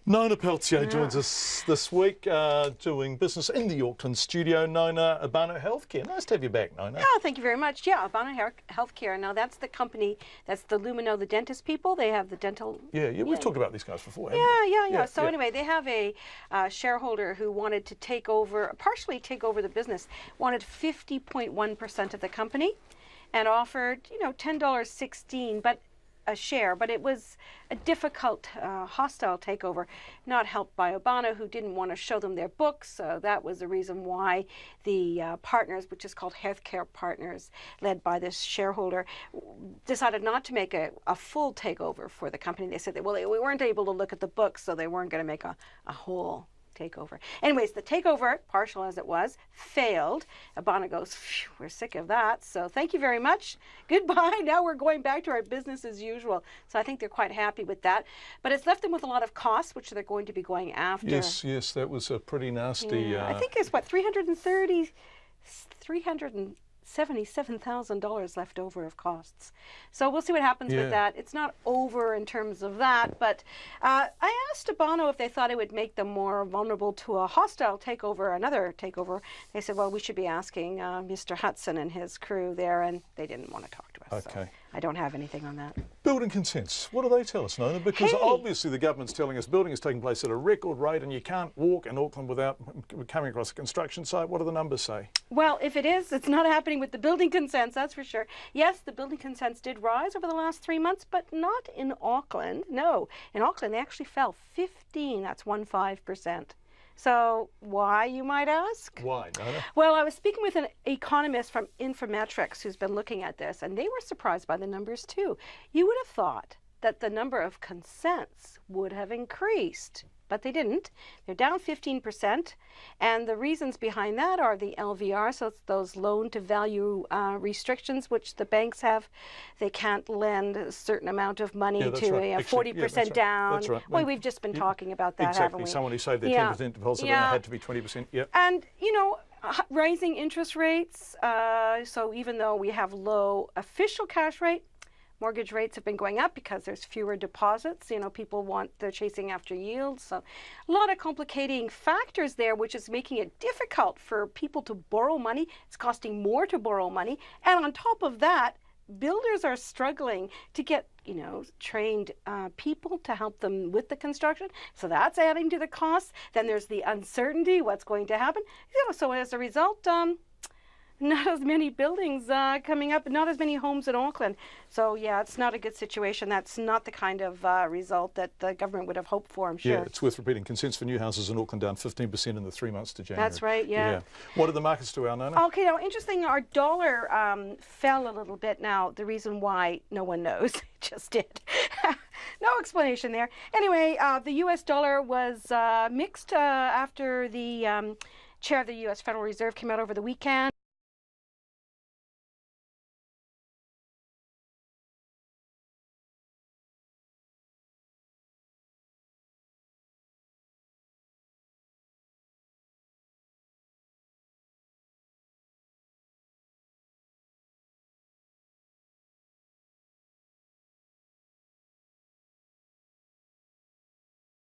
Nona Peltier joins us this week, doing business in the Auckland studio. Nona, Abano Healthcare. Nice to have you back, Nona. Oh, thank you very much. Yeah, Abano Healthcare. Now, that's the company, that's the Lumino, the dentist people. They have the dental... Yeah, we've talked about these guys before, haven't we? Yeah. So anyway, they have a shareholder who wanted to partially take over the business, wanted 50.1% of the company, and offered, $10.16, but a share, but it was a difficult, hostile takeover, not helped by Abano, who didn't want to show them their books. So that was the reason why the partners, which is called Healthcare Partners, led by this shareholder, decided not to make a full takeover for the company. They said that, well, we weren't able to look at the books, so they weren't going to make a whole takeover. Anyways, the takeover, partial as it was, failed. Abano goes, we're sick of that, so thank you very much. Goodbye. Now we're going back to our business as usual. So I think they're quite happy with that. But it's left them with a lot of costs, which they're going to be going after. Yes, that was a pretty nasty... Yeah, I think it's, $377,000 left over of costs. So we'll see what happens with that. It's not over in terms of that, but I asked Abano if they thought it would make them more vulnerable to a hostile takeover, another takeover. They said, well, we should be asking Mr. Hudson and his crew there, and they didn't want to talk to us. Okay. So I don't have anything on that. Building consents. What do they tell us, Nona? Because obviously the government's telling us building is taking place at a record rate and you can't walk in Auckland without coming across a construction site. What do the numbers say? Well, if it is, it's not happening with the building consents, that's for sure. Yes, the building consents did rise over the last 3 months, but not in Auckland. No, in Auckland they actually fell 15%. So why, you might ask? Why, Nona? Well, I was speaking with an economist from Infometrics who's been looking at this, and they were surprised by the numbers too. You would have thought that the number of consents would have increased, but they didn't. They're down 15%, and the reasons behind that are the LVR, so it's those loan-to-value restrictions which the banks have. They can't lend a certain amount of money to a 40% down. That's right. Well, we've just been talking about that, haven't we? Someone who saved their 10% deposit and it had to be 20%. Yep. And, rising interest rates, so even though we have low official cash rate, mortgage rates have been going up because there's fewer deposits. They're chasing after yields. So a lot of complicating factors there, which is making it difficult for people to borrow money. It's costing more to borrow money. And on top of that, builders are struggling to get, trained people to help them with the construction. So that's adding to the costs. Then there's the uncertainty, what's going to happen. So as a result, not as many buildings coming up, not as many homes in Auckland. So yeah, it's not a good situation. That's not the kind of result that the government would have hoped for, I'm sure. Yeah, it's worth repeating. Consents for new houses in Auckland down 15% in the 3 months to January. That's right, yeah. What did the markets do, Nona? Okay, now interesting, our dollar fell a little bit. Now, the reason why, no one knows. It just did. No explanation there. Anyway, the U.S. dollar was mixed after the chair of the U.S. Federal Reserve came out over the weekend.